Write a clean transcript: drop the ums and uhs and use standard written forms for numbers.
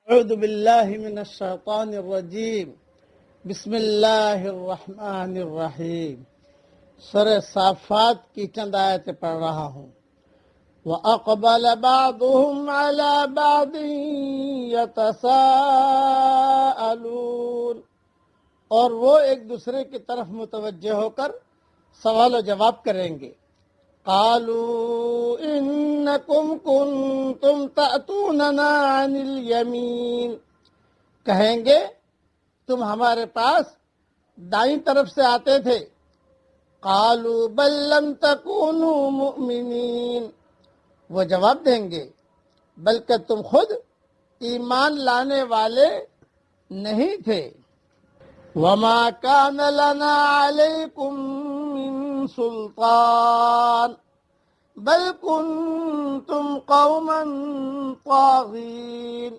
اعوذ باللہ من الشیطان الرجیم بسم اللہ الرحمن الرحیم۔ سورہ صافات کی چند آیتیں پڑھ رہا ہوں۔ وَأَقْبَلَ بَعْضُهُمْ عَلَى بَعْضٍ يَتَسَاءَلُونَ، اور وہ ایک دوسرے کی طرف متوجہ ہو کر سوال و جواب کریں گے۔ قالوا انکم کنتم تأتوننا عن الیمین، کہیں گے تم ہمارے پاس دائیں طرف سے آتے تھے۔ قالوا بل لم تکونوا مؤمنین، وہ جواب دیں گے بلکہ تم خود ایمان لانے والے نہیں تھے۔ وما كان لنا عليكم من سلطان بل كنتم قوما طاغين،